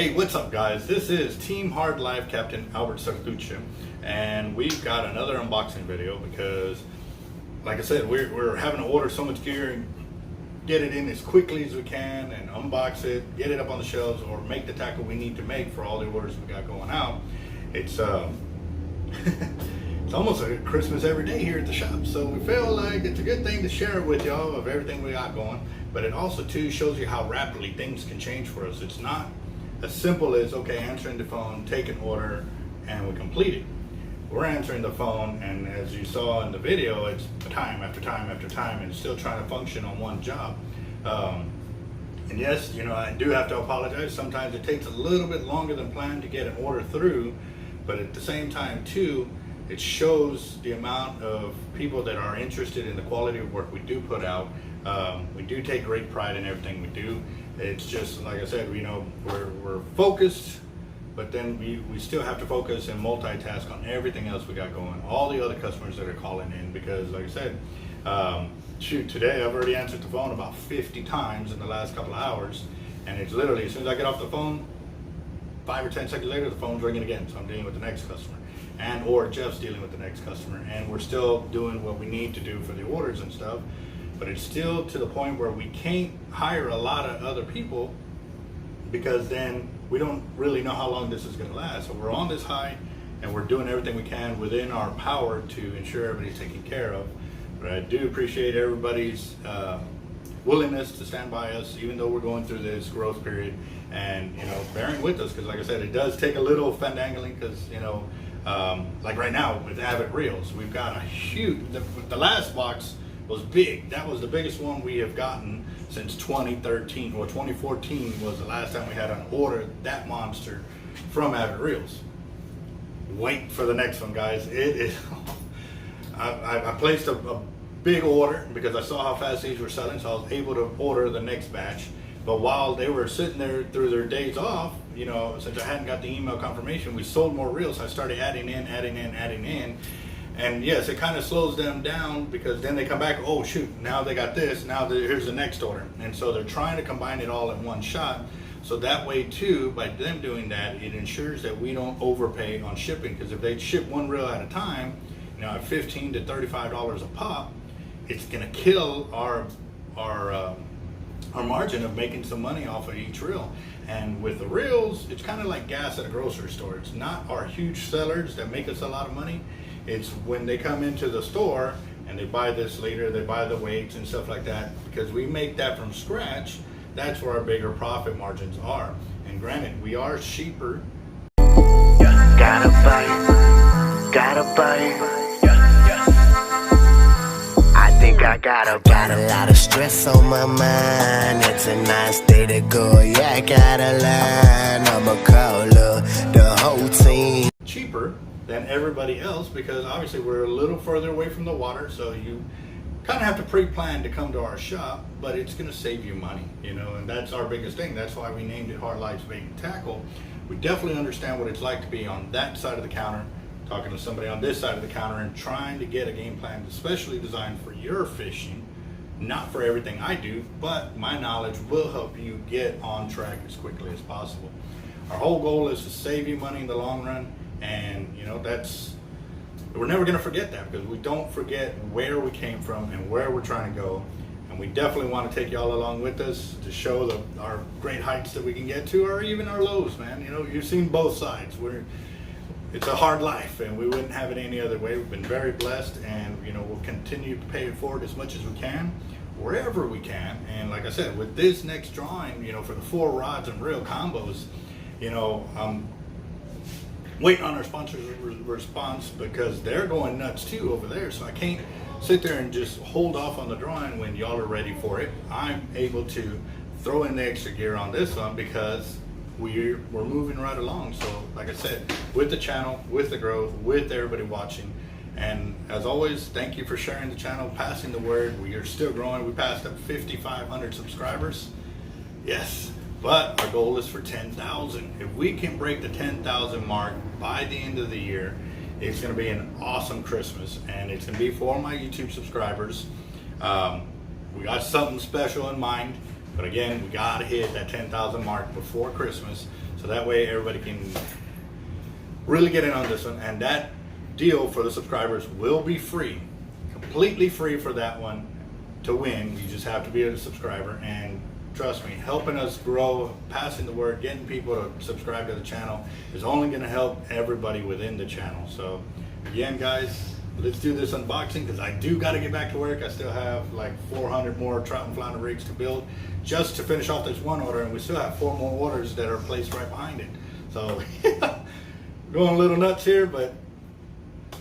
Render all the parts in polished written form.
Hey, what's up guys? This is Team Hard Life Captain Albert Sartucci, and we've got another unboxing video because, like I said, we're having to order so much gear and get it in as quickly as we can and unbox it, get it up on the shelves, or make the tackle we need to make for all the orders we got going out. It's it's almost like Christmas every day here at the shop, so we feel like it's a good thing to share it with y'all of everything we got going. But it also too shows you how rapidly things can change for us. It's not as simple as, okay, answering the phone, take an order, and we complete it. We're answering the phone, and as you saw in the video, it's time after time after time, and still trying to function on one job. And yes, you know, I do have to apologize. Sometimes it takes a little bit longer than planned to get an order through, but at the same time too, it shows the amount of people that are interested in the quality of work we do put out. We do take great pride in everything we do. It's just, like I said, you know, we're focused, but then we still have to focus and multitask on everything else we got going. All the other customers that are calling in, because like I said, shoot, today I've already answered the phone about 50 times in the last couple of hours, and it's literally, as soon as I get off the phone, 5 or 10 seconds later, the phone's ringing again. So I'm dealing with the next customer, and or Jeff's dealing with the next customer, and we're still doing what we need to do for the orders and stuff. But it's still to the point where we can't hire a lot of other people, because then we don't really know how long this is going to last. So we're on this high, and we're doing everything we can within our power to ensure everybody's taken care of. But I do appreciate everybody's willingness to stand by us, even though we're going through this growth period, and you know, bearing with us, because like I said, it does take a little finagling, because you know, like right now with Avid Reels, we've got a huge, the last box was big. That was the biggest one we have gotten since 2013 or 2014 was the last time we had an order that monster from Avid Reels. Wait for the next one, guys. It is. I placed a big order because I saw how fast these were selling, so I was able to order the next batch. But while they were sitting there through their days off, you know, since I hadn't got the email confirmation, we sold more reels. So I started adding in. And yes, it kind of slows them down, because then they come back, oh shoot, now they got this, now here's the next order. And so they're trying to combine it all in one shot. So that way too, by them doing that, it ensures that we don't overpay on shipping. Because if they ship one reel at a time, you know, at $15 to $35 a pop, it's gonna kill our margin of making some money off of each reel. And with the reels, it's kind of like gas at a grocery store. It's not our huge sellers that make us a lot of money. It's when they come into the store and they buy this later, they buy the weights and stuff like that, because we make that from scratch. That's where our bigger profit margins are. And granted, we are cheaper. Gotta buy. I think I got a lot of stress on my mind. It's a nice day to go. Yeah, I got a line. I'ma call the whole team. Cheaper than everybody else, because obviously we're a little further away from the water, so you kind of have to pre-plan to come to our shop, but it's going to save you money, you know, and that's our biggest thing. That's why we named it Hard Life's Bait and Tackle. We definitely understand what it's like to be on that side of the counter, talking to somebody on this side of the counter and trying to get a game plan especially designed for your fishing. Not for everything I do, but my knowledge will help you get on track as quickly as possible. Our whole goal is to save you money in the long run. And you know, we're never going to forget that, because we don't forget where we came from and where we're trying to go. And we definitely want to take y'all along with us to show our great heights that we can get to, or even our lows, man. You know, you've seen both sides. It's a hard life, and we wouldn't have it any other way. We've been very blessed, and you know, we'll continue to pay it forward as much as we can, wherever we can. And like I said, with this next drawing, you know, for the 4 rods and reel combos, you know, waiting on our sponsors' response, because they're going nuts too over there. So I can't sit there and just hold off on the drawing when y'all are ready for it. I'm able to throw in the extra gear on this one because we're moving right along. So like I said, with the channel, with the growth, with everybody watching, and as always, thank you for sharing the channel, passing the word. We are still growing. We passed up 5,500 subscribers. Yes. But our goal is for 10,000. If we can break the 10,000 mark by the end of the year, it's going to be an awesome Christmas, and it's going to be for my YouTube subscribers. We got something special in mind, but again, we got to hit that 10,000 mark before Christmas. So that way everybody can really get in on this one. And that deal for the subscribers will be free, completely free for that one to win. You just have to be a subscriber, and trust me, helping us grow, passing the word, getting people to subscribe to the channel is only going to help everybody within the channel. So again, guys, let's do this unboxing, because I do got to get back to work. I still have like 400 more trout and flounder rigs to build just to finish off this one order, and we still have 4 more orders that are placed right behind it. So going a little nuts here, but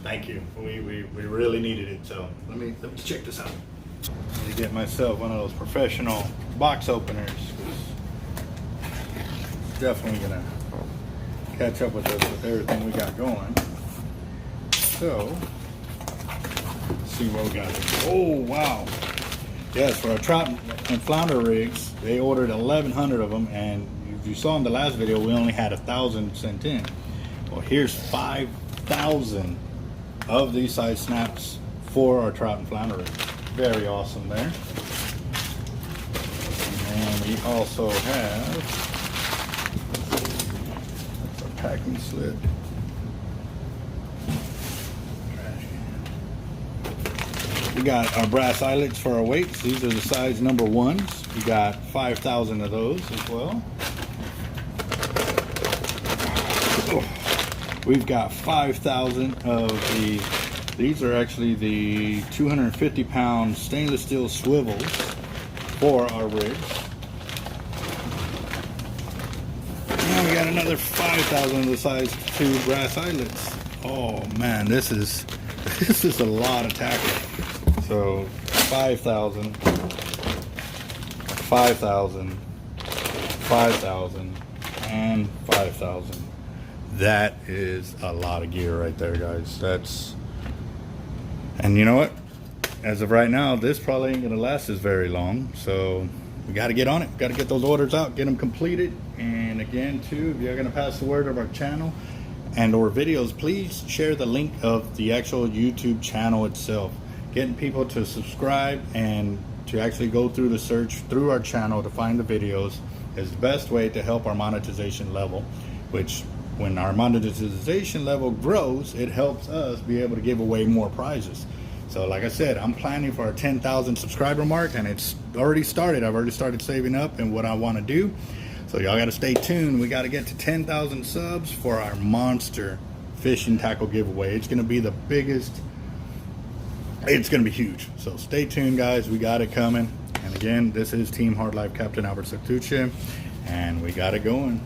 thank you. We really needed it. So let me check this out. Let me get myself one of those professional box openers. Definitely gonna catch up with us with everything we got going. So let's see what we got here. Oh wow! Yes, for our trout and flounder rigs, they ordered 1,100 of them, and if you saw in the last video, we only had 1,000 sent in. Well, here's 5,000 of these size snaps for our trout and flounder rigs. Very awesome there. And we also have our packing slip. We got our brass eyelets for our weights. These are the size number 1s. We got 5,000 of those as well. We've got 5,000 of these are actually the 250-pound stainless steel swivels for our rigs. And we got another 5,000 of the size 2 brass eyelets. Oh man, this is a lot of tackle. So 5,000, 5,000, 5,000, and 5,000. That is a lot of gear right there, guys. And you know what? As of right now, this probably ain't gonna last us very long. So we got to get on it. Got to get those orders out, get them completed. And again, too, if you're gonna pass the word of our channel and or videos, please share the link of the actual YouTube channel itself. Getting people to subscribe and to actually go through the search through our channel to find the videos is the best way to help our monetization level, which when our monetization level grows, it helps us be able to give away more prizes. So like I said, I'm planning for our 10,000 subscriber mark, and it's already started. I've already started saving up and what I want to do. So y'all got to stay tuned. We got to get to 10,000 subs for our monster fishing tackle giveaway. It's going to be the biggest. It's going to be huge. So stay tuned, guys. We got it coming. And again, this is Team Hard Life Captain Albert Sactucci, and we got it going.